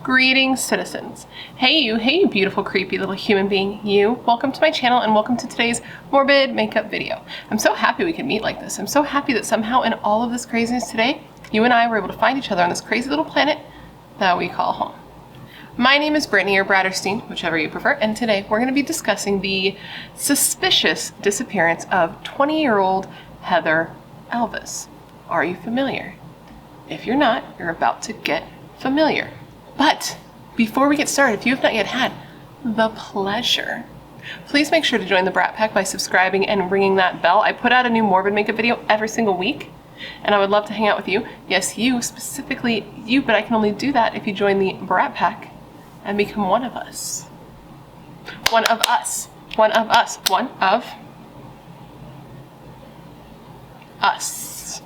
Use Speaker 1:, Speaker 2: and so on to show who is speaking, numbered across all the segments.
Speaker 1: Greetings, citizens. Hey you beautiful, creepy little human being, you. Welcome to my channel and welcome to today's Morbid makeup video. I'm so happy we can meet like this. I'm so happy that somehow in all of this craziness today, you and I were able to find each other on this crazy little planet that we call home. My name is Brittany, or BRATTERSTEIN, whichever you prefer, and today we're going to be discussing the suspicious disappearance of 20-year-old Heather Elvis. Are you familiar? If you're not, you're about to get familiar. But before we get started, if you have not yet had the pleasure, please make sure to join the Brat Pack by subscribing and ringing that bell. I put out a new Morbid makeup video every single week, and I would love to hang out with you. Yes, you, specifically you, but I can only do that if you join the Brat Pack and become one of us. One of us. One of us. One of us.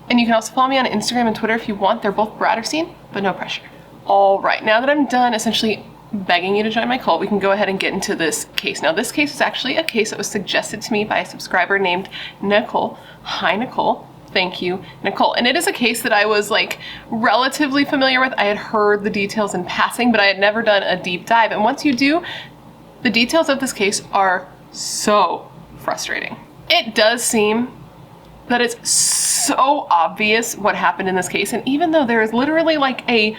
Speaker 1: And you can also follow me on Instagram and Twitter if you want. They're both BRATTERSTEIN, but no pressure. All right, now that I'm done essentially begging you to join my cult, we can go ahead and get into this case. Now, this case is actually a case that was suggested to me by a subscriber named Nicole. Hi, Nicole. Thank you, Nicole. And it is a case that I was like relatively familiar with. I had heard the details in passing, but I had never done a deep dive. And once you do, the details of this case are so frustrating. It does seem that it's so obvious what happened in this case, and even though there is literally like a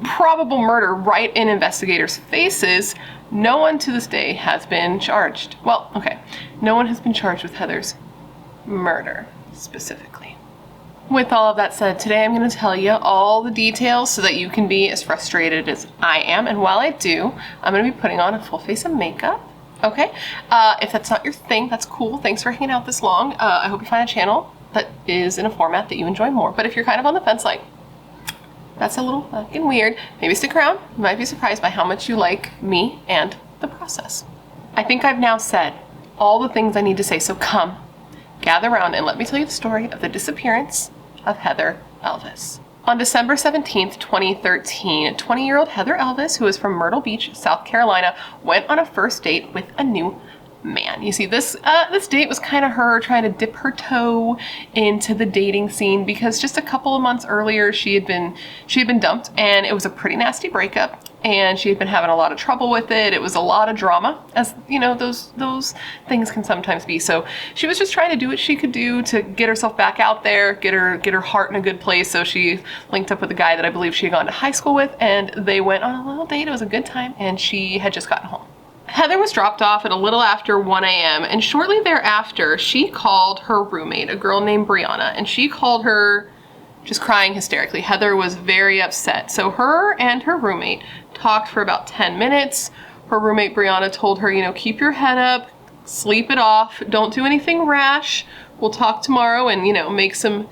Speaker 1: probable murder right in investigators' faces, no one to this day has been charged. Well, okay, no one has been charged with Heather's murder specifically. With all of that said, today I'm going to tell you all the details so that you can be as frustrated as I am, and while I do, I'm going to be putting on a full face of makeup. Okay, if that's not your thing, that's cool. Thanks for hanging out this long. I hope you find a channel that is in a format that you enjoy more. But if you're kind of on the fence, like, that's a little fucking weird, maybe stick around. You might be surprised by how much you like me and the process. I think I've now said all the things I need to say, so come, gather around and let me tell you the story of the disappearance of Heather Elvis. On December 17th, 2013, 20-year-old Heather Elvis, who is from Myrtle Beach, South Carolina, went on a first date with a new man. You see, this date was kind of her trying to dip her toe into the dating scene because just a couple of months earlier she had been dumped, and it was a pretty nasty breakup, and she had been having a lot of trouble with it. It was a lot of drama, as you know, those things can sometimes be. So she was just trying to do what she could do to get herself back out there, get her heart in a good place. So she linked up with a guy that I believe she had gone to high school with, and they went on a little date. It was a good time, and she had just gotten home. Heather was dropped off at a little after 1 a.m. and shortly thereafter she called her roommate, a girl named Brianna, and she called her just crying hysterically. Heather was very upset. So her and her roommate talked for about 10 minutes. Her roommate Brianna told her, you know, keep your head up, sleep it off, don't do anything rash. We'll talk tomorrow and, you know, make some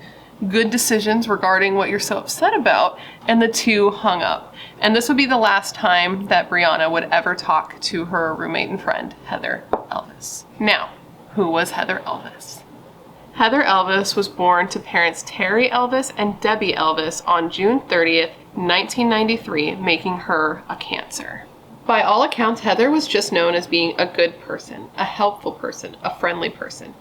Speaker 1: good decisions regarding what you're so upset about. And the two hung up. And this would be the last time that Brianna would ever talk to her roommate and friend, Heather Elvis. Now, who was Heather Elvis? Heather Elvis was born to parents Terry Elvis and Debbie Elvis on June 30th, 1993, making her a Cancer. By all accounts, Heather was just known as being a good person, a helpful person, a friendly person.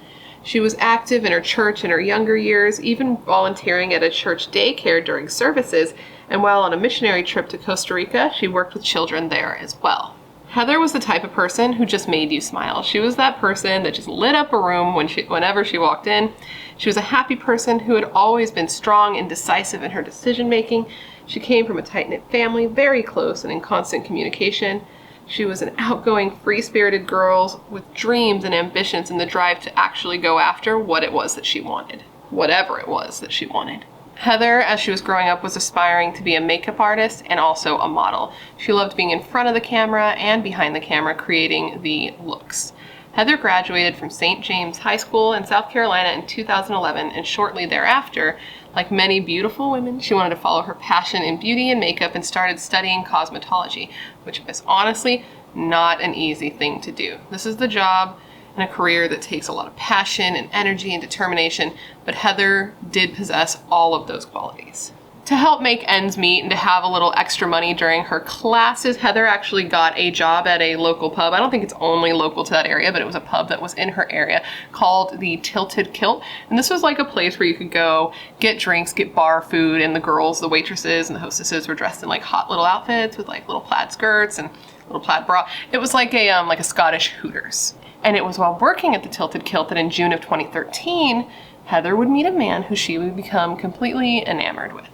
Speaker 1: She was active in her church in her younger years, even volunteering at a church daycare during services, and while on a missionary trip to Costa Rica, she worked with children there as well. Heather was the type of person who just made you smile. She was that person that just lit up a room whenever she walked in. She was a happy person who had always been strong and decisive in her decision making. She came from a tight-knit family, very close and in constant communication. She was an outgoing, free-spirited girl with dreams and ambitions and the drive to actually go after what it was that she wanted. Whatever it was that she wanted. Heather, as she was growing up, was aspiring to be a makeup artist and also a model. She loved being in front of the camera and behind the camera, creating the looks. Heather graduated from St. James High School in South Carolina in 2011, and shortly thereafter, like many beautiful women, she wanted to follow her passion in beauty and makeup and started studying cosmetology, which is honestly not an easy thing to do. This is the job and a career that takes a lot of passion and energy and determination, but Heather did possess all of those qualities. to help make ends meet and to have a little extra money during her classes, Heather actually got a job at a local pub. I don't think it's only local to that area, but it was a pub that was in her area called the Tilted Kilt. And this was like a place where you could go get drinks, get bar food, and the girls, the waitresses and the hostesses were dressed in like hot little outfits with like little plaid skirts and little plaid bra. It was like a Scottish Hooters. And it was while working at the Tilted Kilt that in June of 2013, Heather would meet a man who she would become completely enamored with.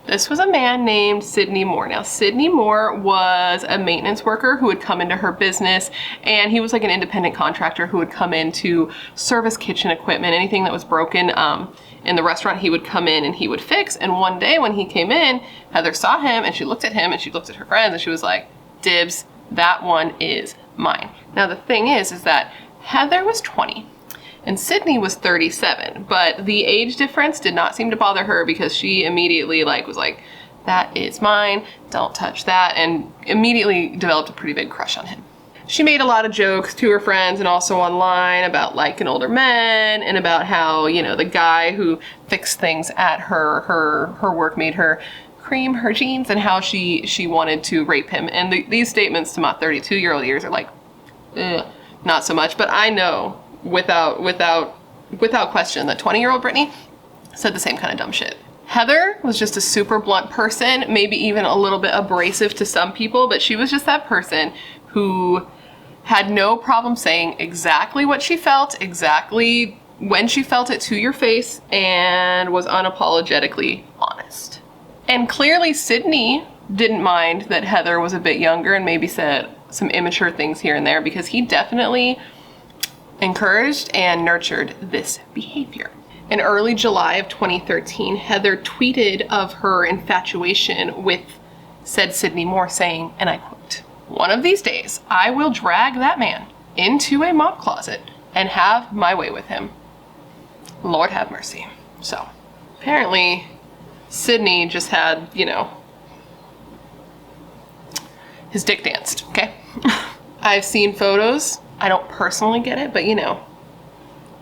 Speaker 1: This was a man named Sidney Moore. Now, Sidney Moore was a maintenance worker who would come into her business, and he was like an independent contractor who would come in to service kitchen equipment, anything that was broken in the restaurant. He would come in and he would fix. And one day when he came in, Heather saw him and she looked at him and she looked at her friends and she was like, dibs, that one is mine. Now, the thing is that Heather was 20. And Sidney was 37, but the age difference did not seem to bother her because she immediately was like, that is mine, don't touch that, and immediately developed a pretty big crush on him. She made a lot of jokes to her friends and also online about liking older men and about how, you know, the guy who fixed things at her work made her cream her jeans and how she wanted to rape him. And these statements to my 32-year-old ears are like, not so much, but I know without question that 20-year-old Brittany said the same kind of dumb shit. Heather was just a super blunt person, maybe even a little bit abrasive to some people, but she was just that person who had no problem saying exactly what she felt, exactly when she felt it to your face, and was unapologetically honest. And clearly Sidney didn't mind that Heather was a bit younger and maybe said some immature things here and there, because he definitely encouraged and nurtured this behavior. In early July of 2013, Heather tweeted of her infatuation with said Sidney Moore, saying, and I quote, "One of these days, I will drag that man into a mop closet and have my way with him. Lord have mercy." So apparently Sidney just had, you know, his dick danced, okay? I've seen photos. I don't personally get it, but you know,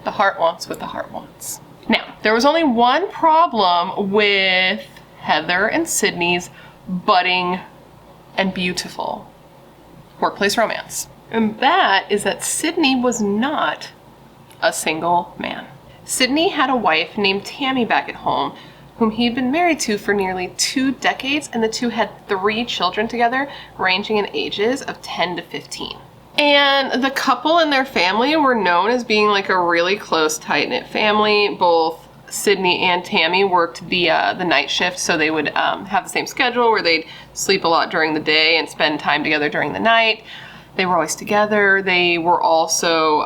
Speaker 1: the heart wants what the heart wants. Now, there was only one problem with Heather and Sidney's budding and beautiful workplace romance. And that is that Sidney was not a single man. Sidney had a wife named Tammy back at home, whom he'd been married to for nearly 2 decades, and the two had 3 children together, ranging in ages of 10 to 15. And the couple and their family were known as being like a really close, tight-knit family. Both Sidney and Tammy worked the night shift, so they would have the same schedule where they'd sleep a lot during the day and spend time together during the night. They were always together. They were also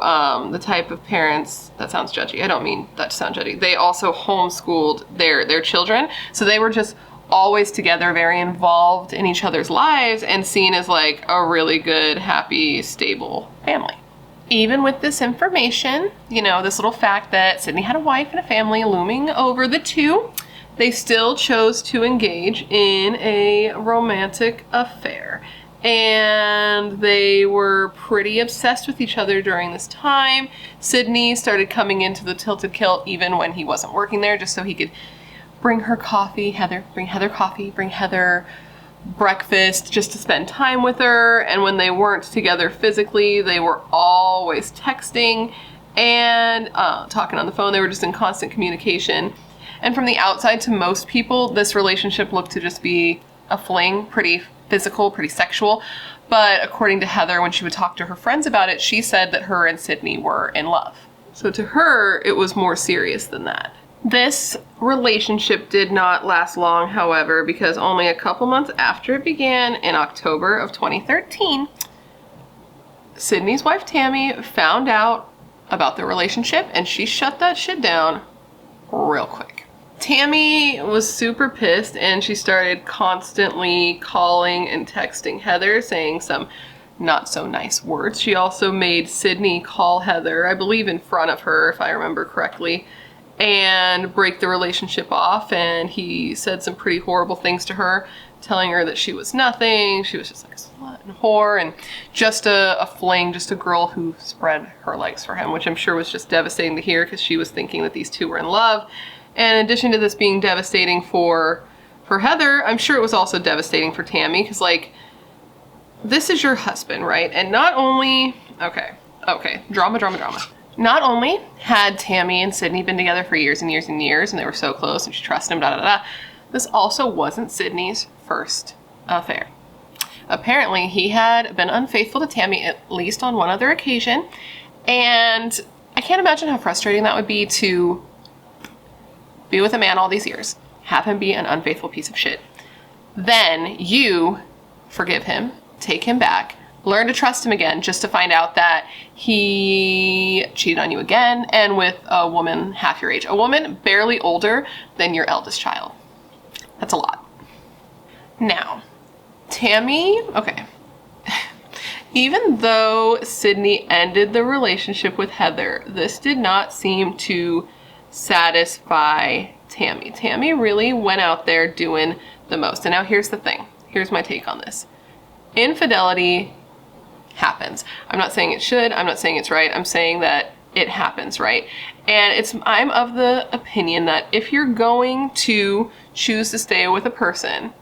Speaker 1: the type of parents, that sounds judgy, I don't mean that to sound judgy. They also homeschooled their children, so they were just always together, very involved in each other's lives, and seen as like a really good, happy, stable family. Even with this information, you know, this little fact that Sidney had a wife and a family looming over the two, they still chose to engage in a romantic affair. And they were pretty obsessed with each other during this time. Sidney started coming into the Tilted Kilt even when he wasn't working there, just so he could bring her coffee, bring Heather coffee, bring Heather breakfast, just to spend time with her. And when they weren't together physically, they were always texting and talking on the phone. They were just in constant communication. And from the outside, to most people, this relationship looked to just be a fling, pretty physical, pretty sexual. But according to Heather, when she would talk to her friends about it, she said that her and Sidney were in love. So to her, it was more serious than that. This relationship did not last long, however, because only a couple months after it began, in October of 2013, Sidney's wife Tammy found out about the relationship, and she shut that shit down real quick. Tammy was super pissed, and she started constantly calling and texting Heather, saying some not so nice words. She also made Sidney call Heather, I believe in front of her, if I remember correctly, and break the relationship off. And he said some pretty horrible things to her, telling her that she was nothing, she was just like a slut and whore, and just a fling, just a girl who spread her legs for him, which I'm sure was just devastating to hear, because she was thinking that these two were in love. And in addition to this being devastating for For Heather, I'm sure it was also devastating for Tammy, because like, this is your husband, right? And not only, okay, drama. Not only had Tammy and Sidney been together for years and years and years, and they were so close and she trusted him, this also wasn't Sidney's first affair. Apparently, he had been unfaithful to Tammy at least on one other occasion, and I can't imagine how frustrating that would be to be with a man all these years, have him be an unfaithful piece of shit. Then you forgive him, take him back, learn to trust him again, just to find out that he cheated on you again, and with a woman half your age. A woman barely older than your eldest child. That's a lot. Now, Tammy, okay. Even though Sidney ended the relationship with Heather, this did not seem to satisfy Tammy. Tammy really went out there doing the most. And now here's the thing. Here's my take on this. Infidelity happens. I'm not saying it should. I'm not saying it's right. I'm saying that it happens, right? And I'm of the opinion that if you're going to choose to stay with a person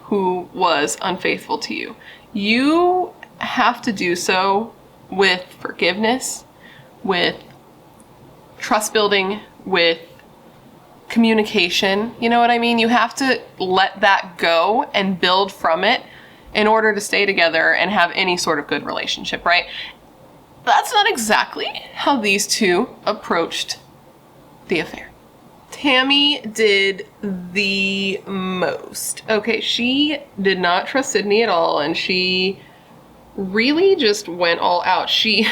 Speaker 1: who was unfaithful to you, you have to do so with forgiveness, with trust building, with communication. You know what I mean? You have to let that go and build from it in order to stay together and have any sort of good relationship, right? That's not exactly how these two approached the affair. Tammy did the most. Okay, she did not trust Sidney at all, and she really just went all out. She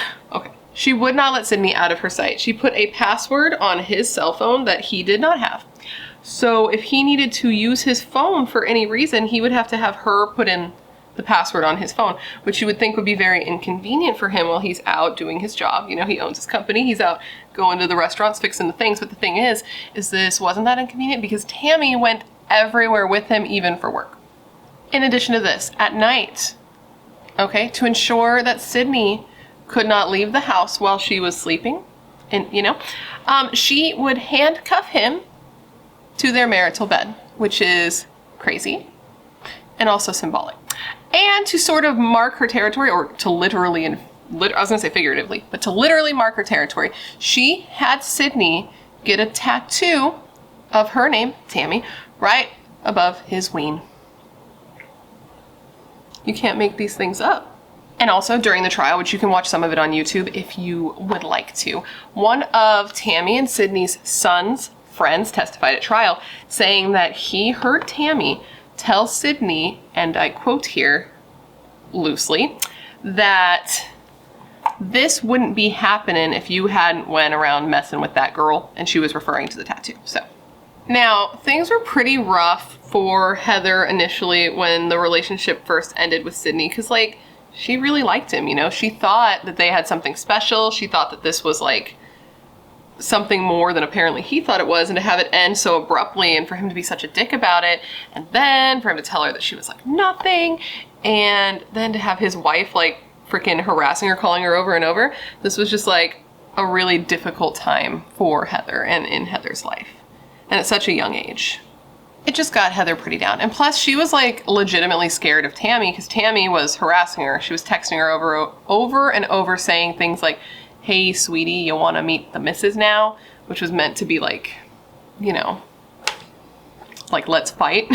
Speaker 1: would not let Sidney out of her sight. She put a password on his cell phone that he did not have. So if he needed to use his phone for any reason, he would have to have her put in the password on his phone, which you would think would be very inconvenient for him while he's out doing his job. You know, he owns his company, he's out going to the restaurants, fixing the things. But the thing is this wasn't that inconvenient because Tammy went everywhere with him, even for work. In addition to this, at night, okay, to ensure that Sidney could not leave the house while she was sleeping, and she would handcuff him to their marital bed, which is crazy and also symbolic. And to sort of mark her territory, or to literally, I was gonna say figuratively, but to literally mark her territory, she had Sidney get a tattoo of her name, Tammy, right above his ween. You can't make these things up. And also during the trial, which you can watch some of it on YouTube if you would like to, one of Tammy and Sidney's son's friends testified at trial saying that he heard Tammy tell Sidney, and I quote here loosely, that this wouldn't be happening if you hadn't went around messing with that girl, and she was referring to the tattoo. So now things were pretty rough for Heather initially when the relationship first ended with Sidney, because like she really liked him, you know, she thought that they had something special. She thought that this was like something more than apparently he thought it was, and to have it end so abruptly and for him to be such a dick about it, and then for him to tell her that she was like nothing, and then to have his wife like freaking harassing her, calling her over and over. This was just like a really difficult time for Heather and in Heather's life, and at such a young age. It just got Heather pretty down. And plus she was like legitimately scared of Tammy, because Tammy was harassing her. She was texting her over and over saying things like, "Hey, sweetie, you want to meet the missus now?" Which was meant to be like, you know, like, let's fight.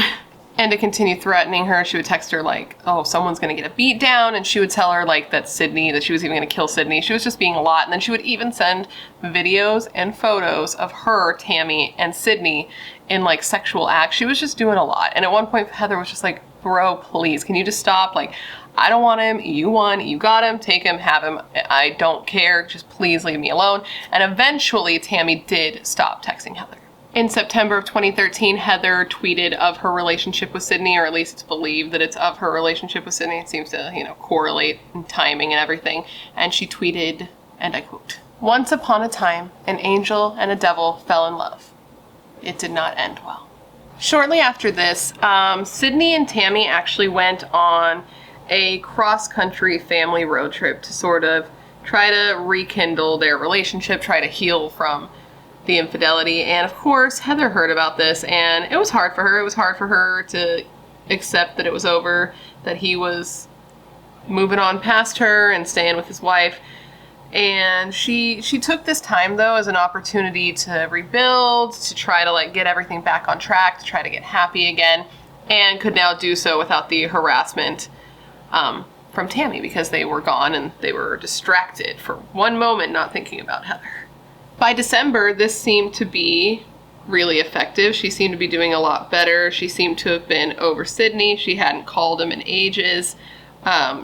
Speaker 1: And to continue threatening her, she would text her like, "Oh, someone's going to get a beat down." And she would tell her like that she was even going to kill Sidney. She was just being a lot. And then she would even send videos and photos of her, Tammy, and Sidney in like sexual acts. She was just doing a lot. And at one point, Heather was just like, "Bro, please, can you just stop? Like, I don't want him. You won. You got him. Take him. Have him. I don't care. Just please leave me alone." And eventually, Tammy did stop texting Heather. In September of 2013, Heather tweeted of her relationship with Sidney, or at least it's believed that it's of her relationship with Sidney. It seems to, you know, correlate in timing and everything. And she tweeted, and I quote, "Once upon a time, an angel and a devil fell in love. It did not end well." Shortly after this, Sidney and Tammy actually went on a cross-country family road trip to sort of try to rekindle their relationship, try to heal from the infidelity. And of course, Heather heard about this, and it was hard for her. It was hard for her to accept that it was over, that he was moving on past her and staying with his wife. And she took this time, though, as an opportunity to rebuild, to try to like get everything back on track, to try to get happy again, and could now do so without the harassment from Tammy, because they were gone and they were distracted for one moment, not thinking about Heather. By December, this seemed to be really effective. She seemed to be doing a lot better. She seemed to have been over Sidney. She hadn't called him in ages.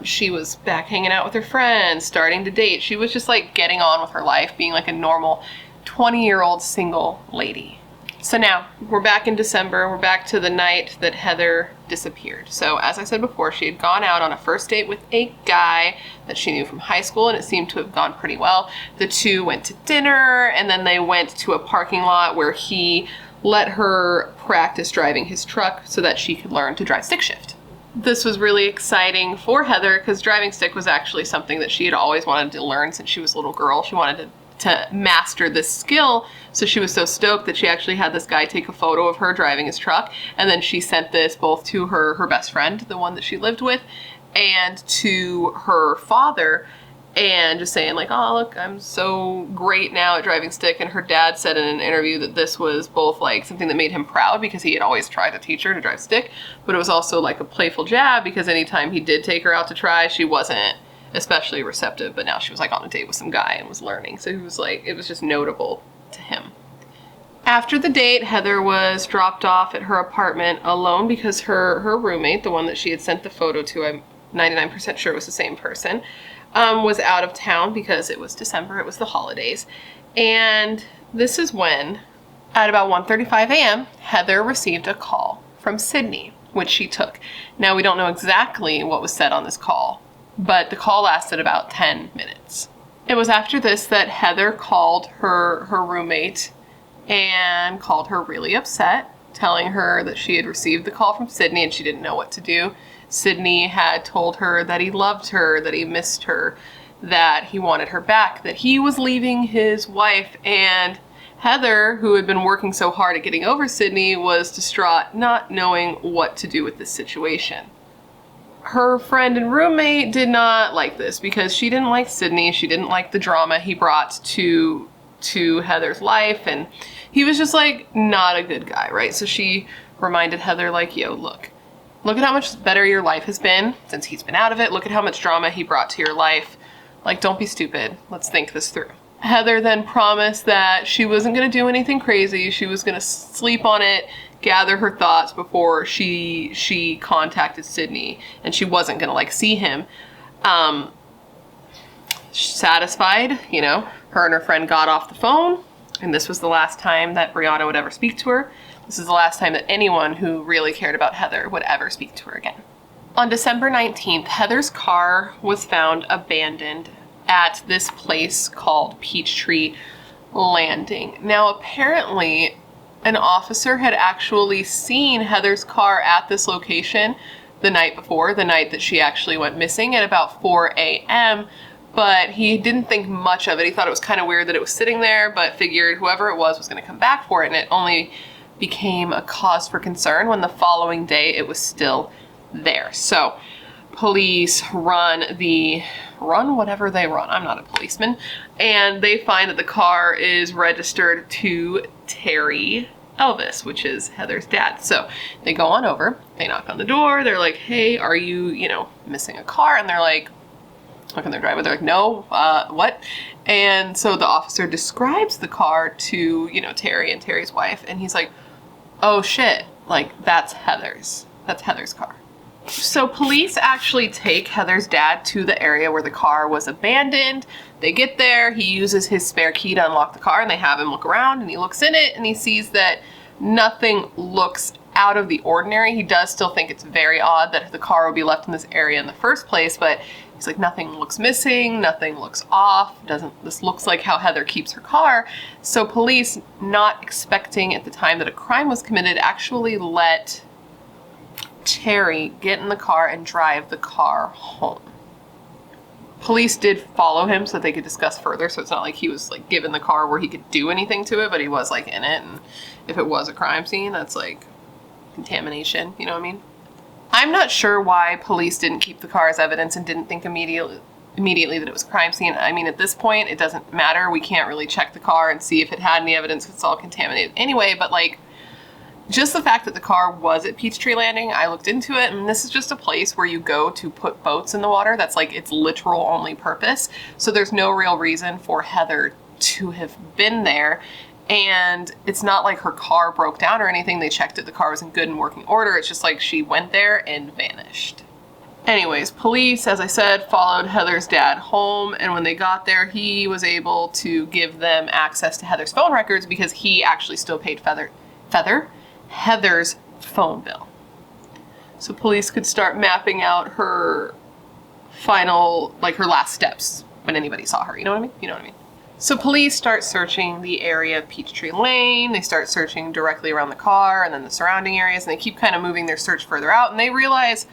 Speaker 1: She was back hanging out with her friends, starting to date. She was just like getting on with her life, being like a normal 20-year-old single lady. So now we're back in December. We're back to the night that Heather disappeared. So as I said before, she had gone out on a first date with a guy that she knew from high school, and it seemed to have gone pretty well. The two went to dinner, and then they went to a parking lot where he let her practice driving his truck so that she could learn to drive stick shift. This was really exciting for Heather because driving stick was actually something that she had always wanted to learn since she was a little girl. She wanted to master this skill, so she was so stoked that she actually had this guy take a photo of her driving his truck, and then she sent this both to her best friend, the one that she lived with, and to her father, and just saying like, oh look, I'm so great now at driving stick. And her dad said in an interview that this was both like something that made him proud because he had always tried to teach her to drive stick, but it was also like a playful jab because anytime he did take her out to try, she wasn't especially receptive, but now she was like on a date with some guy and was learning. So he was like, it was just notable to him. After the date, Heather was dropped off at her apartment alone because her roommate, the one that she had sent the photo to, I'm 99% sure it was the same person, was out of town because it was December, it was the holidays. And this is when, at about 1:35 a.m., Heather received a call from Sidney, which she took. Now, we don't know exactly what was said on this call, but the call lasted about 10 minutes. It was after this that Heather called her roommate and called her really upset, telling her that she had received the call from Sidney and she didn't know what to do. Sidney had told her that he loved her, that he missed her, that he wanted her back, that he was leaving his wife, and Heather, who had been working so hard at getting over Sidney, was distraught, not knowing what to do with this situation. Her friend and roommate did not like this because she didn't like Sidney. She didn't like the drama he brought to Heather's life, and he was just like not a good guy, right? So she reminded Heather like, yo, look at how much better your life has been since he's been out of it. Look at how much drama he brought to your life. Like, don't be stupid. Let's think this through. Heather then promised that she wasn't going to do anything crazy. She was going to sleep on it, gather her thoughts before she contacted Sidney, and she wasn't going to like see him. Satisfied, you know, her and her friend got off the phone, and this was the last time that Brianna would ever speak to her. This is the last time that anyone who really cared about Heather would ever speak to her again. On December 19th, Heather's car was found abandoned at this place called Peachtree Landing. Now, apparently, an officer had actually seen Heather's car at this location the night before, the night that she actually went missing, at about 4 a.m., but he didn't think much of it. He thought it was kind of weird that it was sitting there, but figured whoever it was going to come back for it, and it only became a cause for concern when the following day it was still there. So police run whatever they run. I'm not a policeman. And they find that the car is registered to Terry Elvis, which is Heather's dad. So they go on over, they knock on the door, they're like, hey, are you, missing a car? And they're like, look in their driveway, they're like, no, what? And so the officer describes the car to, Terry and Terry's wife, and he's like, oh shit, like that's Heather's car. So police actually take Heather's dad to the area where the car was abandoned. They get there, he uses his spare key to unlock the car, and they have him look around, and he looks in it and he sees that nothing looks out of the ordinary. He does still think it's very odd that the car would be left in this area in the first place, but he's like, nothing looks missing, nothing looks off, this looks like how Heather keeps her car. So police, not expecting at the time that a crime was committed, actually let Terry get in the car and drive the car home. Police did follow him so that they could discuss further, so it's not like he was like given the car where he could do anything to it, but he was like in it, and if it was a crime scene, that's like contamination, you know what I mean? I'm not sure why police didn't keep the car as evidence and didn't think immediately that it was a crime scene. I mean, at this point, it doesn't matter. We can't really check the car and see if it had any evidence if it's all contaminated anyway, but like, just the fact that the car was at Peachtree Landing, I looked into it, and this is just a place where you go to put boats in the water. That's like its literal only purpose. So there's no real reason for Heather to have been there. And it's not like her car broke down or anything. They checked it. The car was in good and working order. It's just like she went there and vanished. Anyways, police, as I said, followed Heather's dad home. And when they got there, he was able to give them access to Heather's phone records because he actually still paid Heather's phone bill. So police could start mapping out her final, like her last steps when anybody saw her. You know what I mean? You know what I mean? So police start searching the area of Peachtree Lane. They start searching directly around the car and then the surrounding areas, and they keep kind of moving their search further out, and they realize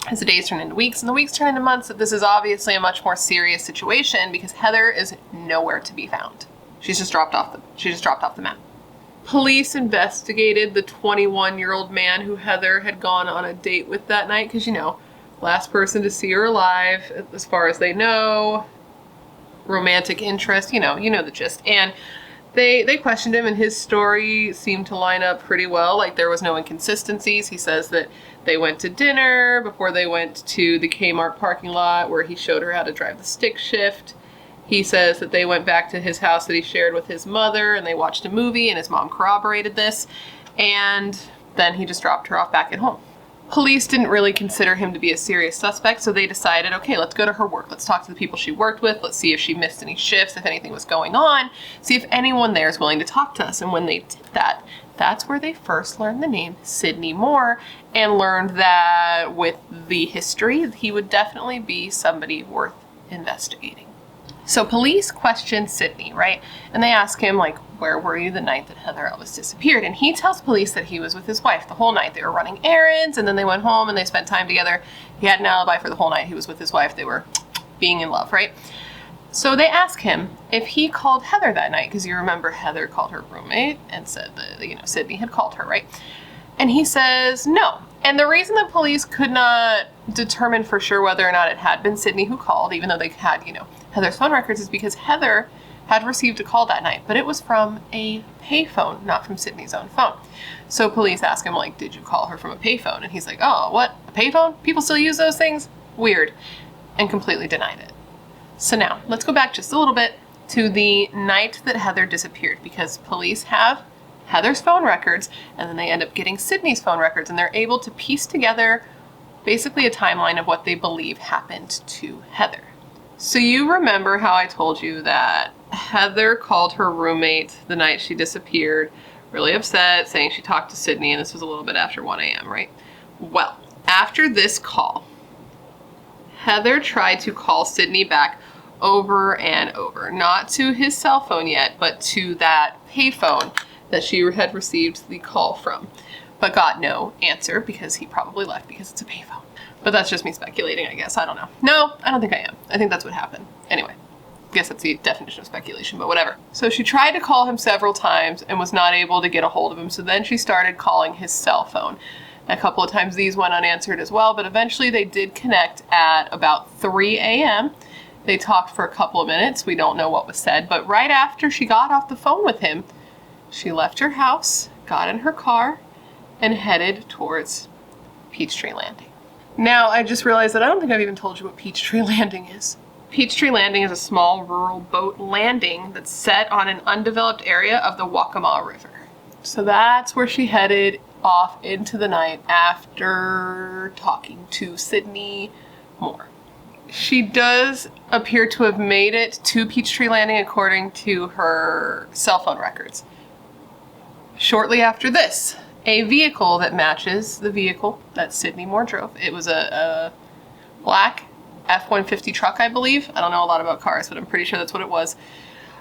Speaker 1: as the days turn into weeks and the weeks turn into months that this is obviously a much more serious situation because Heather is nowhere to be found. She just dropped off the map. Police investigated the 21-year-old man who Heather had gone on a date with that night because, you know, last person to see her alive, as far as they know, romantic interest, you know the gist. And they questioned him, and his story seemed to line up pretty well. Like, there was no inconsistencies. He says that they went to dinner before they went to the Kmart parking lot where he showed her how to drive the stick shift. He says that they went back to his house that he shared with his mother, and they watched a movie, and his mom corroborated this, and then he just dropped her off back at home. Police didn't really consider him to be a serious suspect, so they decided, okay, let's go to her work. Let's talk to the people she worked with. Let's see if she missed any shifts, if anything was going on, see if anyone there is willing to talk to us. And when they did that, that's where they first learned the name Sidney Moore and learned that with the history, he would definitely be somebody worth investigating. So police questioned Sidney, right? And they ask him, like, where were you the night that Heather Elvis disappeared? And he tells police that he was with his wife the whole night. They were running errands, and then they went home and they spent time together. He had an alibi for the whole night. He was with his wife. They were being in love, right? So they ask him if he called Heather that night, because you remember Heather called her roommate and said that, Sidney had called her, right? And he says no. And the reason that police could not determine for sure whether or not it had been Sidney who called, even though they had, Heather's phone records, is because Heather had received a call that night, but it was from a payphone, not from Sidney's own phone. So police ask him, like, did you call her from a payphone? And he's like, oh, what? A payphone? People still use those things? Weird. And completely denied it. So now, let's go back just a little bit to the night that Heather disappeared, because police have Heather's phone records, and then they end up getting Sidney's phone records, and they're able to piece together basically a timeline of what they believe happened to Heather. So you remember how I told you that Heather called her roommate the night she disappeared, really upset, saying she talked to Sidney, and this was a little bit after 1 a.m., right? Well, after this call, Heather tried to call Sidney back over and over, not to his cell phone yet, but to that payphone that she had received the call from, but got no answer because he probably left because it's a payphone. But that's just me speculating, I guess. I don't know. No, I don't think I am. I think that's what happened. Anyway, I guess that's the definition of speculation, but whatever. So she tried to call him several times and was not able to get a hold of him, so then she started calling his cell phone. A couple of times these went unanswered as well, but eventually they did connect at about 3 a.m. They talked for a couple of minutes. We don't know what was said, but right after she got off the phone with him, she left her house, got in her car, and headed towards Peachtree Landing. Now, I just realized that I don't think I've even told you what Peachtree Landing is. Peachtree Landing is a small rural boat landing that's set on an undeveloped area of the Waccamaw River. So that's where she headed off into the night after talking to Sidney Moore. She does appear to have made it to Peachtree Landing according to her cell phone records. Shortly after this, a vehicle that matches the vehicle that Sidney Moore drove. It was a black F-150 truck, I believe. I don't know a lot about cars, but I'm pretty sure that's what it was.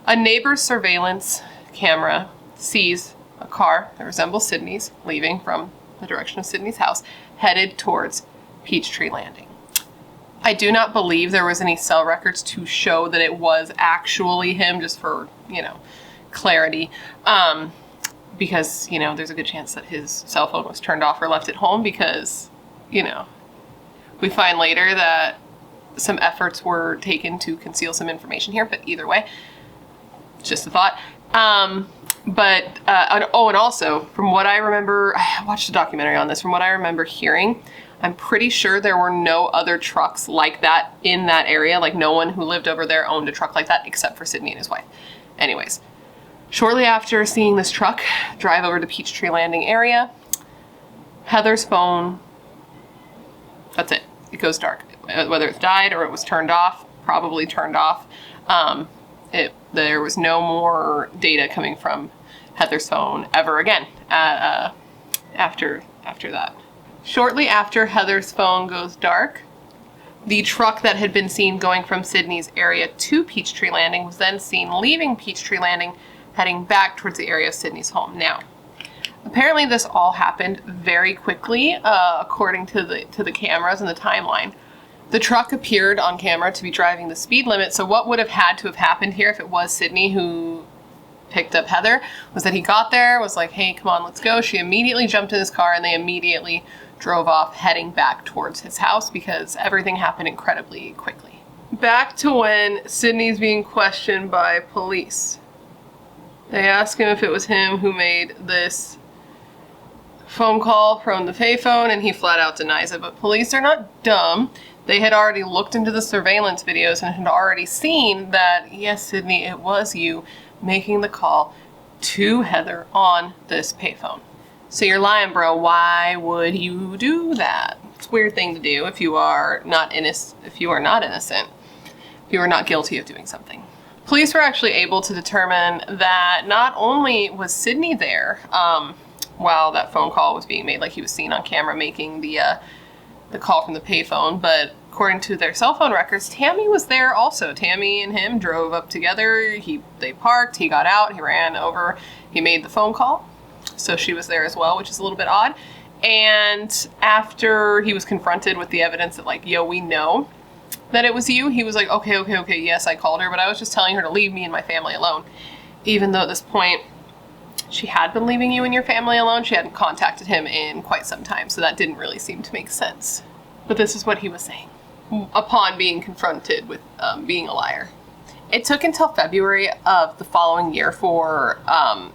Speaker 1: A neighbor's surveillance camera sees a car that resembles Sidney's leaving from the direction of Sidney's house, headed towards Peachtree Landing. I do not believe there was any cell records to show that it was actually him, just for, you know, clarity. Because, you know, there's a good chance that his cell phone was turned off or left at home because, you know, we find later that some efforts were taken to conceal some information here, but either way, just a thought. And also, from what I remember, I watched a documentary on this, from what I remember hearing, I'm pretty sure there were no other trucks like that in that area. Like, no one who lived over there owned a truck like that except for Sidney and his wife. Anyways, shortly after seeing this truck drive over to Peachtree Landing area, Heather's phone, that's it. It goes dark. Whether it's died or it was turned off, probably turned off. There was no more data coming from Heather's phone ever again after that. Shortly after Heather's phone goes dark, the truck that had been seen going from Sidney's area to Peachtree Landing was then seen leaving Peachtree Landing, heading back towards the area of Sidney's home. Now, apparently this all happened very quickly, according to the cameras and the timeline. The truck appeared on camera to be driving the speed limit, so what would have had to have happened here if it was Sidney who picked up Heather was that he got there, was like, hey, come on, let's go. She immediately jumped in his car and they immediately drove off, heading back towards his house because everything happened incredibly quickly. Back to when Sidney's being questioned by police. They ask him if it was him who made this phone call from the payphone, and he flat out denies it. But police are not dumb. They had already looked into the surveillance videos and had already seen that, yes, Sidney, it was you making the call to Heather on this payphone. So you're lying, bro. Why would you do that? It's a weird thing to do if you are not innocent, if you are not guilty of doing something. Police were actually able to determine that not only was Sidney there while that phone call was being made, like he was seen on camera making the call from the payphone, but according to their cell phone records, Tammy was there also. Tammy and him drove up together. They parked, he got out, he ran over, he made the phone call. So she was there as well, which is a little bit odd. And after he was confronted with the evidence that, like, yo, we know that it was you, he was like, okay, yes, I called her, but I was just telling her to leave me and my family alone. Even though at this point, she had been leaving you and your family alone, she hadn't contacted him in quite some time, so that didn't really seem to make sense. But this is what he was saying upon being confronted with being a liar. It took until February of the following year for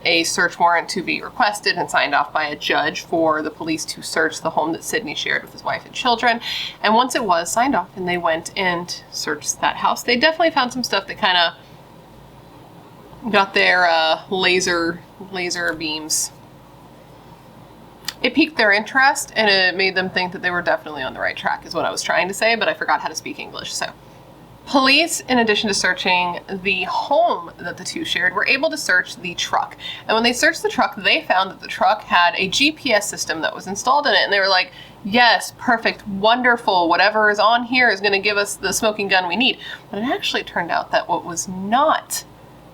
Speaker 1: a search warrant to be requested and signed off by a judge for the police to search the home that Sidney shared with his wife and children. And once it was signed off and they went and searched that house, they definitely found some stuff that kind of got their laser beams. It piqued their interest and it made them think that they were definitely on the right track, is what I was trying to say, but I forgot how to speak English, so. Police, in addition to searching the home that the two shared, were able to search the truck. And when they searched the truck, they found that the truck had a GPS system that was installed in it. And they were like, yes, perfect, wonderful, whatever is on here is going to give us the smoking gun we need. But it actually turned out that what was not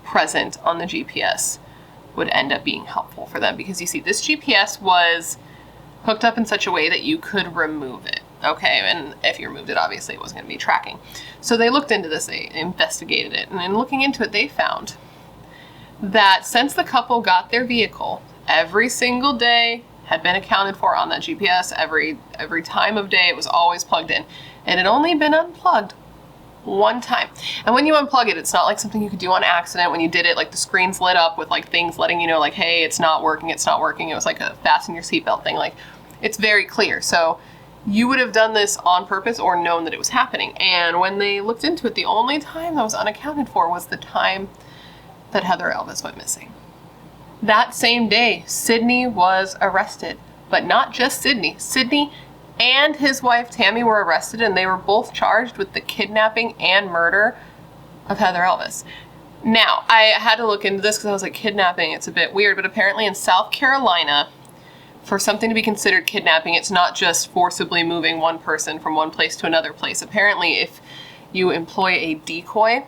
Speaker 1: present on the GPS would end up being helpful for them. Because you see, this GPS was hooked up in such a way that you could remove it. Okay, and if you removed it, obviously it wasn't going to be tracking. So they looked into this, they investigated it, and in looking into it, they found that since the couple got their vehicle, every single day had been accounted for on that GPS. Every time of day, it was always plugged in. It had only been unplugged one time. And when you unplug it, it's not like something you could do on accident. When you did it, like the screen's lit up with like things letting you know, like, hey, it's not working, it's not working. It was like a fasten your seatbelt thing. Like, it's very clear. So you would have done this on purpose or known that it was happening. And when they looked into it, the only time that was unaccounted for was the time that Heather Elvis went missing. That same day, Sidney was arrested. But not just Sidney. Sidney and his wife Tammy were arrested, and they were both charged with the kidnapping and murder of Heather Elvis. Now, I had to look into this because I was like, kidnapping, it's a bit weird, but apparently in South Carolina, for something to be considered kidnapping, it's not just forcibly moving one person from one place to another place. Apparently, if you employ a decoy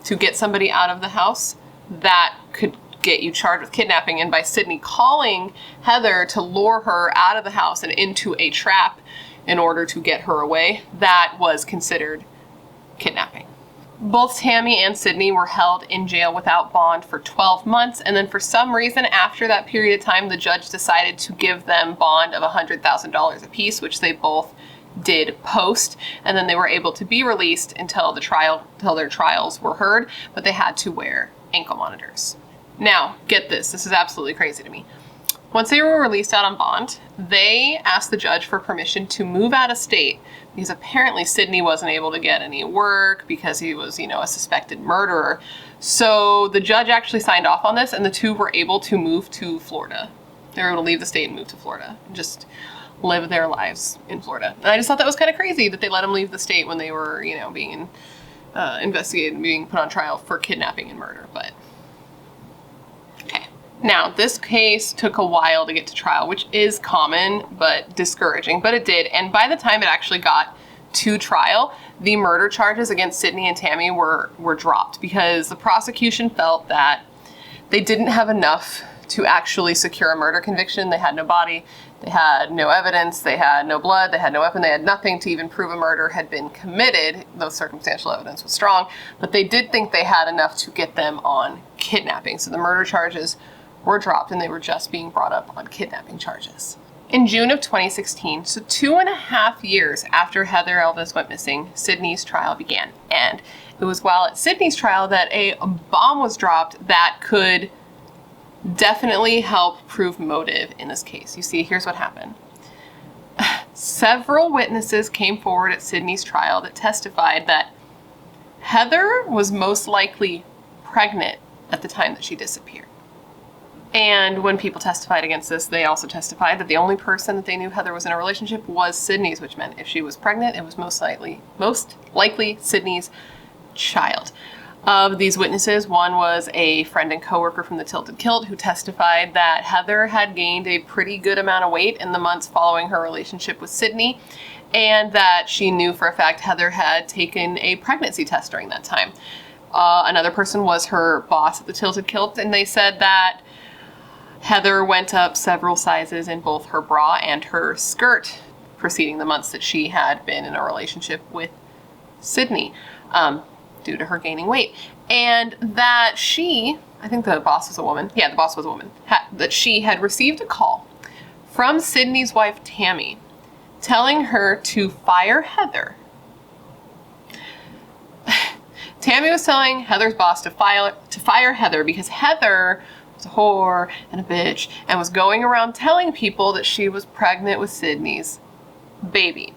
Speaker 1: to get somebody out of the house, that could get you charged with kidnapping. And by Sidney calling Heather to lure her out of the house and into a trap, in order to get her away, that was considered kidnapping. Both Tammy and Sidney were held in jail without bond for 12 months, and then for some reason after that period of time, the judge decided to give them bond of $100,000 apiece, which they both did post, and then they were able to be released until their trials were heard, but they had to wear ankle monitors. Now, get this is absolutely crazy to me. Once they were released out on bond, they asked the judge for permission to move out of state because apparently Sidney wasn't able to get any work because he was, a suspected murderer. So the judge actually signed off on this, and the two were able to move to Florida. They were able to leave the state and move to Florida and just live their lives in Florida. And I just thought that was kind of crazy that they let them leave the state when they were, being investigated and being put on trial for kidnapping and murder. But okay. Now, this case took a while to get to trial, which is common but discouraging, but it did. And by the time it actually got to trial, the murder charges against Sidney and Tammy were dropped because the prosecution felt that they didn't have enough to actually secure a murder conviction. They had no body, they had no evidence, they had no blood, they had no weapon, they had nothing to even prove a murder had been committed, though circumstantial evidence was strong, but they did think they had enough to get them on kidnapping. So the murder charges were dropped and they were just being brought up on kidnapping charges. In June of 2016, so 2.5 years after Heather Elvis went missing, Sidney's trial began. And it was while at Sidney's trial that a bomb was dropped that could definitely help prove motive in this case. You see, here's what happened. Several witnesses came forward at Sidney's trial that testified that Heather was most likely pregnant at the time that she disappeared. And when people testified against this, they also testified that the only person that they knew Heather was in a relationship was Sidney's, which meant if she was pregnant, it was most likely Sidney's child. Of these witnesses, one was a friend and coworker from the Tilted Kilt who testified that Heather had gained a pretty good amount of weight in the months following her relationship with Sidney, and that she knew for a fact Heather had taken a pregnancy test during that time. Another person was her boss at the Tilted Kilt, and they said that Heather went up several sizes in both her bra and her skirt preceding the months that she had been in a relationship with Sidney, due to her gaining weight. And that she, I think the boss was a woman, yeah, the boss was a woman, that she had received a call from Sidney's wife, Tammy, telling her to fire Heather. Tammy was telling Heather's boss to fire Heather because Heather was a whore and a bitch and was going around telling people that she was pregnant with Sidney's baby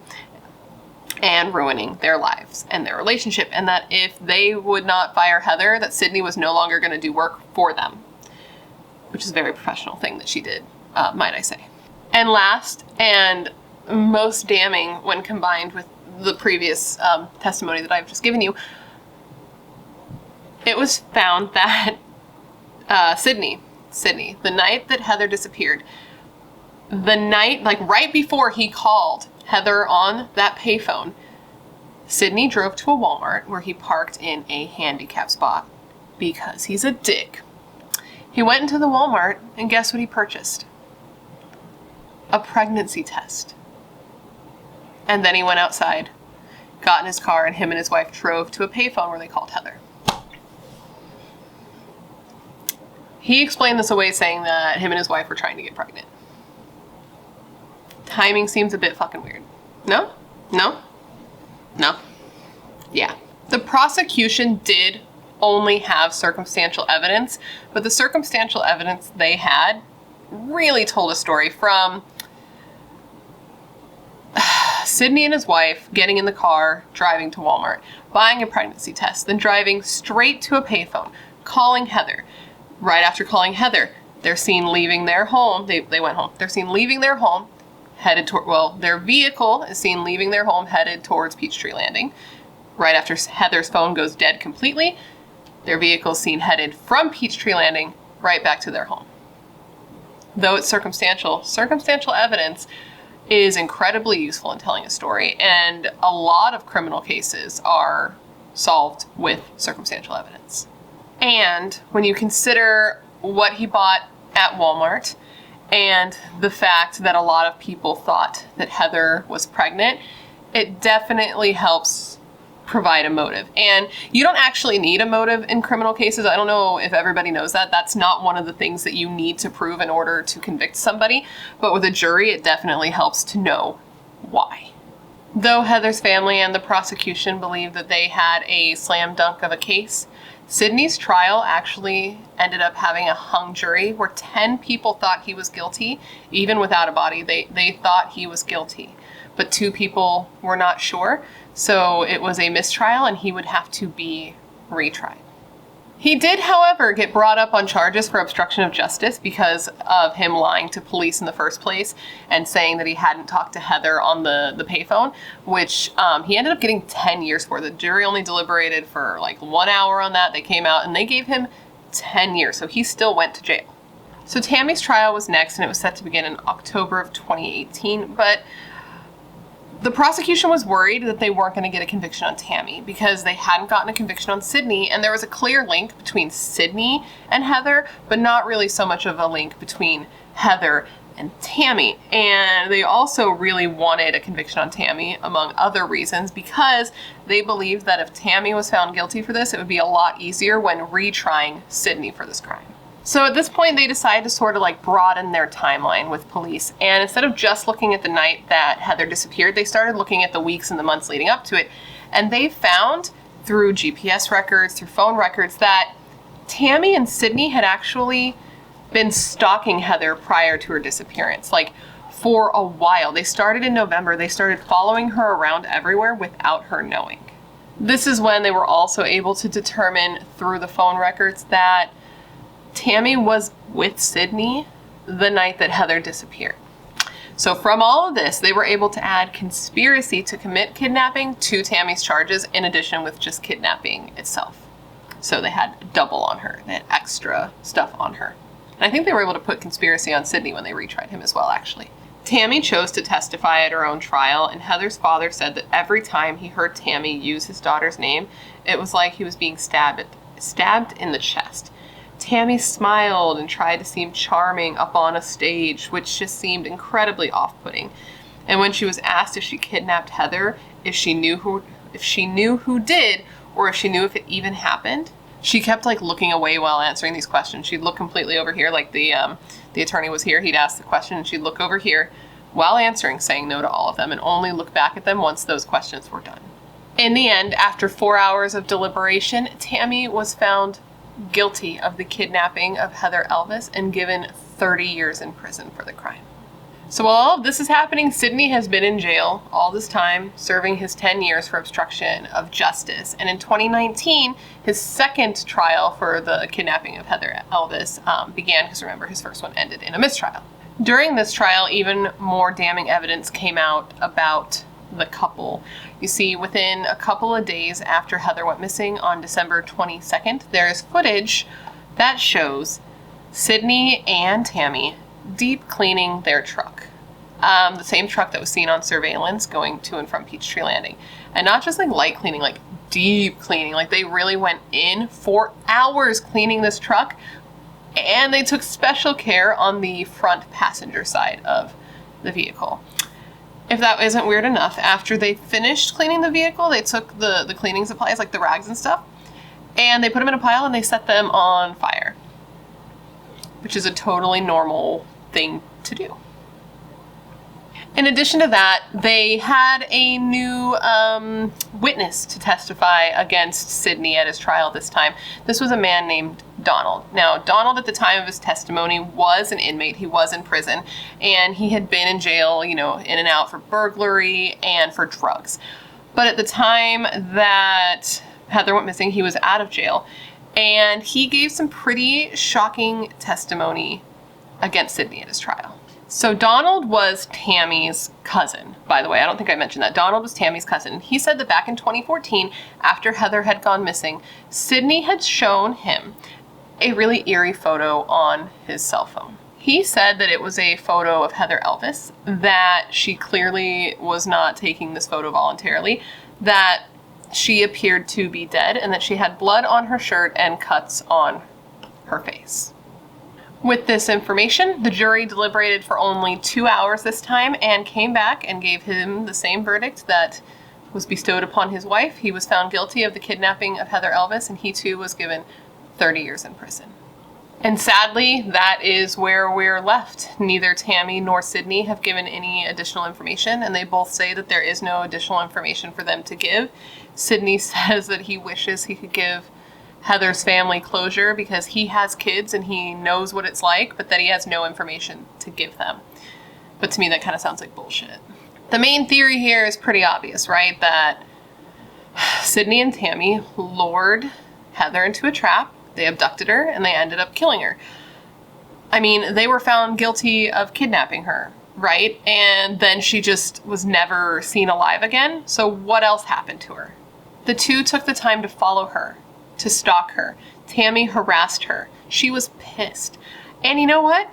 Speaker 1: and ruining their lives and their relationship, and that if they would not fire Heather, that Sidney was no longer going to do work for them, which is a very professional thing that she did, might I say. And last and most damning when combined with the previous testimony that I've just given you, it was found that Sidney, the night that Heather disappeared, the night, like right before he called Heather on that payphone, Sidney drove to a Walmart where he parked in a handicap spot because he's a dick. He went into the Walmart and guess what he purchased? A pregnancy test. And then he went outside, got in his car, and him and his wife drove to a payphone where they called Heather. He explained this away saying that him and his wife were trying to get pregnant. Timing seems a bit fucking weird. No? No? No? Yeah. The prosecution did only have circumstantial evidence, but the circumstantial evidence they had really told a story from Sidney and his wife getting in the car, driving to Walmart, buying a pregnancy test, then driving straight to a payphone, calling Heather. Right after calling Heather, they're seen leaving their home. They went home. They're seen leaving their home, headed toward, their vehicle is seen leaving their home, headed towards Peachtree Landing. Right after Heather's phone goes dead completely, their vehicle is seen headed from Peachtree Landing right back to their home. Though it's circumstantial evidence is incredibly useful in telling a story, and a lot of criminal cases are solved with circumstantial evidence. And when you consider what he bought at Walmart and the fact that a lot of people thought that Heather was pregnant, it definitely helps provide a motive. And you don't actually need a motive in criminal cases. I don't know if everybody knows that. That's not one of the things that you need to prove in order to convict somebody. But with a jury, it definitely helps to know why. Though Heather's family and the prosecution believed that they had a slam dunk of a case, Sidney's trial actually ended up having a hung jury where 10 people thought he was guilty, even without a body. They thought he was guilty, but 2 people were not sure. So it was a mistrial and he would have to be retried. He did, however, get brought up on charges for obstruction of justice because of him lying to police in the first place and saying that he hadn't talked to Heather on the payphone, which he ended up getting 10 years for. The jury only deliberated for like 1 hour on that. They came out and they gave him 10 years, so he still went to jail. So Tammy's trial was next and it was set to begin in October of 2018, but the prosecution was worried that they weren't going to get a conviction on Tammy because they hadn't gotten a conviction on Sidney, and there was a clear link between Sidney and Heather, but not really so much of a link between Heather and Tammy. And they also really wanted a conviction on Tammy, among other reasons, because they believed that if Tammy was found guilty for this, it would be a lot easier when retrying Sidney for this crime. So at this point, they decided to sort of like broaden their timeline with police. And instead of just looking at the night that Heather disappeared, they started looking at the weeks and the months leading up to it. And they found through GPS records, through phone records, that Tammy and Sidney had actually been stalking Heather prior to her disappearance. Like for a while. They started in November. They started following her around everywhere without her knowing. This is when they were also able to determine through the phone records that Tammy was with Sidney the night that Heather disappeared. So from all of this, they were able to add conspiracy to commit kidnapping to Tammy's charges in addition with just kidnapping itself. So they had double on her. They had extra stuff on her. And I think they were able to put conspiracy on Sidney when they retried him as well, actually. Tammy chose to testify at her own trial, and Heather's father said that every time he heard Tammy use his daughter's name, it was like he was being stabbed in the chest. Tammy smiled and tried to seem charming up on a stage, which just seemed incredibly off-putting. And when she was asked if she kidnapped Heather, if she knew who did, or if she knew if it even happened, she kept like looking away while answering these questions. She'd look completely over here, like the attorney was here. He'd ask the question, and she'd look over here while answering, saying no to all of them, and only look back at them once those questions were done. In the end, after 4 hours of deliberation, Tammy was found guilty of the kidnapping of Heather Elvis and given 30 years in prison for the crime. So while all of this is happening, Sidney has been in jail all this time, serving his 10 years for obstruction of justice. And in 2019, his second trial for the kidnapping of Heather Elvis began, because remember, his first one ended in a mistrial. During this trial, even more damning evidence came out about the couple. You see, within a couple of days after Heather went missing on December 22nd, there is footage that shows Sidney and Tammy deep cleaning their truck. The same truck that was seen on surveillance going to and from Peachtree Landing. And not just like light cleaning, like deep cleaning. Like they really went in for hours cleaning this truck, and they took special care on the front passenger side of the vehicle. If that isn't weird enough, after they finished cleaning the vehicle, they took the cleaning supplies, like the rags and stuff, and they put them in a pile and they set them on fire, which is a totally normal thing to do. In addition to that, they had a new witness to testify against Sidney at his trial this time. This was a man named Donald. Now, Donald at the time of his testimony was an inmate. He was in prison, and he had been in jail, in and out for burglary and for drugs. But at the time that Heather went missing, he was out of jail, and he gave some pretty shocking testimony against Sidney at his trial. So Donald was Tammy's cousin, by the way. I don't think I mentioned that. Donald was Tammy's cousin. He said that back in 2014, after Heather had gone missing, Sidney had shown him a really eerie photo on his cell phone. He said that it was a photo of Heather Elvis, that she clearly was not taking this photo voluntarily, that she appeared to be dead, and that she had blood on her shirt and cuts on her face. With this information, the jury deliberated for only 2 hours this time and came back and gave him the same verdict that was bestowed upon his wife. He was found guilty of the kidnapping of Heather Elvis, and he too was given 30 years in prison. And sadly, that is where we're left. Neither Tammy nor Sidney have given any additional information, and they both say that there is no additional information for them to give. Sidney says that he wishes he could give Heather's family closure because he has kids and he knows what it's like, but that he has no information to give them. But to me, that kind of sounds like bullshit. The main theory here is pretty obvious, right? That Sidney and Tammy lured Heather into a trap. They abducted her and they ended up killing her. I mean, they were found guilty of kidnapping her, right? And then she just was never seen alive again. So what else happened to her? The two took the time to follow her, to stalk her. Tammy harassed her. She was pissed. And you know what?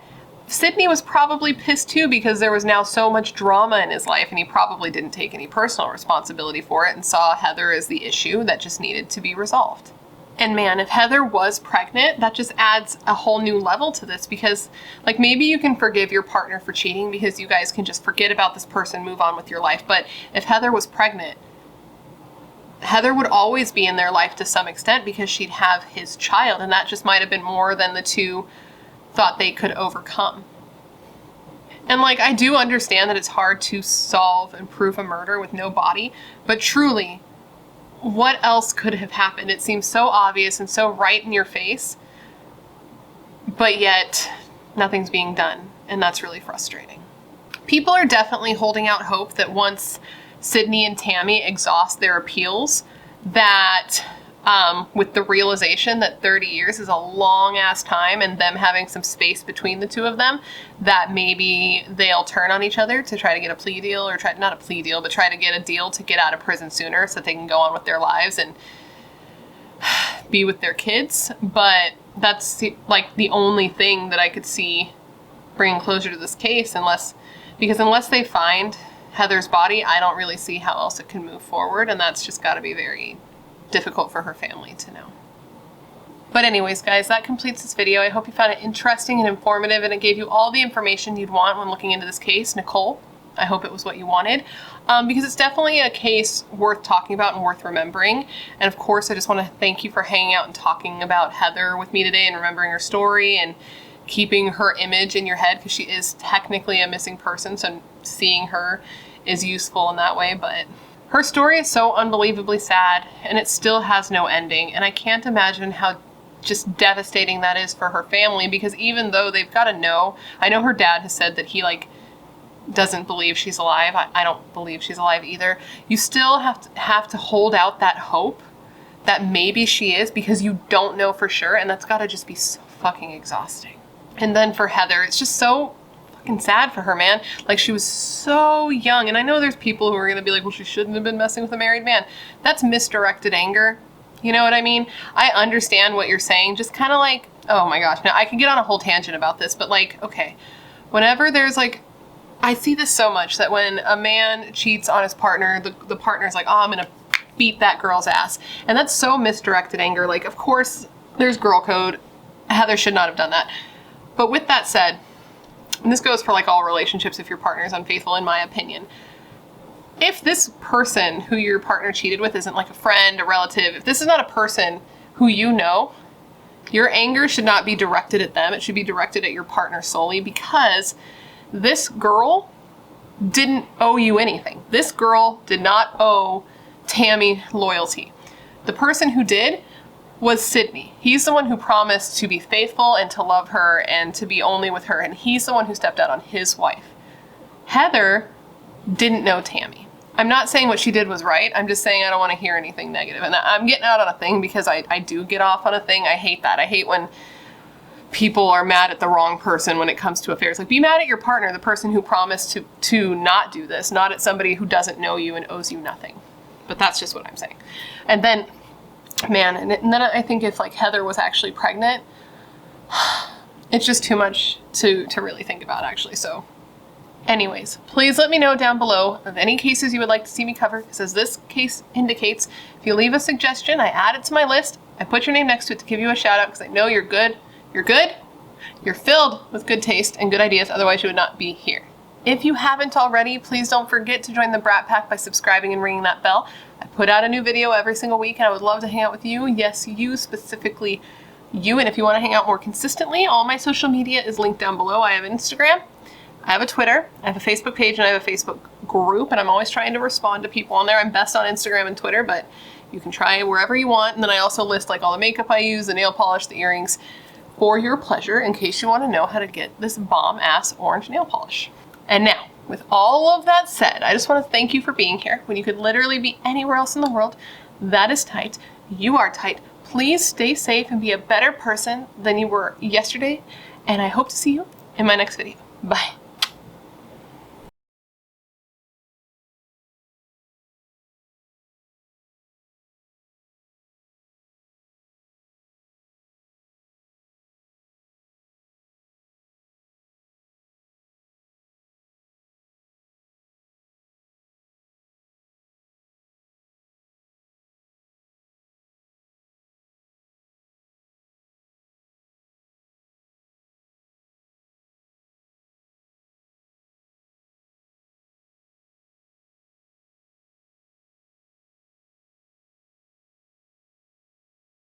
Speaker 1: Sidney was probably pissed too because there was now so much drama in his life and he probably didn't take any personal responsibility for it and saw Heather as the issue that just needed to be resolved. And man, if Heather was pregnant, that just adds a whole new level to this because, like, maybe you can forgive your partner for cheating because you guys can just forget about this person, move on with your life. But if Heather was pregnant, Heather would always be in their life to some extent because she'd have his child, and that just might have been more than the two thought they could overcome. And like, I do understand that it's hard to solve and prove a murder with no body, but truly, what else could have happened? It seems so obvious and so right in your face, but yet nothing's being done, and that's really frustrating. People are definitely holding out hope that once Sidney and Tammy exhaust their appeals, that with the realization that 30 years is a long ass time and them having some space between the two of them, that maybe they'll turn on each other to try to get a plea deal, or not a plea deal, but try to get a deal to get out of prison sooner so that they can go on with their lives and be with their kids. But that's like the only thing that I could see bringing closure to this case, unless they find Heather's body, I don't really see how else it can move forward, and that's just got to be very difficult for her family to know. But anyways, guys, that completes this video. I hope you found it interesting and informative, and it gave you all the information you'd want when looking into this case. Nicole, I hope it was what you wanted, because it's definitely a case worth talking about and worth remembering. And of course, I just want to thank you for hanging out and talking about Heather with me today and remembering her story and keeping her image in your head, because she is technically a missing person, so seeing her is useful in that way. But her story is so unbelievably sad, and it still has no ending, and I can't imagine how just devastating that is for her family, because even though they've got to know, I know her dad has said that he doesn't believe she's alive. I don't believe she's alive either. You still have to hold out that hope that maybe she is, because you don't know for sure, and that's got to just be so fucking exhausting. And then for Heather, it's just so fucking sad for her, man. Like, she was so young, and I know there's people who are gonna be like, well, she shouldn't have been messing with a married man. That's misdirected anger. You know what I mean? I understand what you're saying. Just kind of like, oh my gosh, now I can get on a whole tangent about this, but like, okay, whenever there's like, I see this so much that when a man cheats on his partner, the partner's like, oh, I'm gonna beat that girl's ass. And that's so misdirected anger. Like, of course, there's girl code. Heather should not have done that. But with that said, and this goes for like all relationships if your partner is unfaithful, in my opinion, if this person who your partner cheated with isn't like a friend, a relative, if this is not a person who you know, your anger should not be directed at them. It should be directed at your partner solely, because this girl didn't owe you anything. This girl did not owe Tammy loyalty. The person who did was Sidney. He's the one who promised to be faithful and to love her and to be only with her, and he's the one who stepped out on his wife. Heather didn't know Tammy. I'm not saying what she did was right. I'm just saying I don't want to hear anything negative. And I'm getting out on a thing because I do get off on a thing. I hate that. I hate when people are mad at the wrong person when it comes to affairs. Like, be mad at your partner, the person who promised to not do this, not at somebody who doesn't know you and owes you nothing. But that's just what I'm saying. And then, man, and then I think if like Heather was actually pregnant, it's just too much to really think about, actually. So anyways, please let me know down below of any cases you would like to see me cover, because as this case indicates, if you leave a suggestion, I add it to my list. I put your name next to it to give you a shout out, because I know you're good. You're good. You're filled with good taste and good ideas, otherwise you would not be here. If you haven't already, please don't forget to join the Brat Pack by subscribing and ringing that bell. I put out a new video every single week and I would love to hang out with you. Yes, you specifically, you. And if you want to hang out more consistently, all my social media is linked down below. I have an Instagram, I have a Twitter, I have a Facebook page, and I have a Facebook group, and I'm always trying to respond to people on there. I'm best on Instagram and Twitter, but you can try it wherever you want. And then I also list like all the makeup I use, the nail polish, the earrings, for your pleasure in case you want to know how to get this bomb-ass orange nail polish. And now, with all of that said, I just want to thank you for being here when you could literally be anywhere else in the world. That is tight. You are tight. Please stay safe and be a better person than you were yesterday. And I hope to see you in my next video. Bye.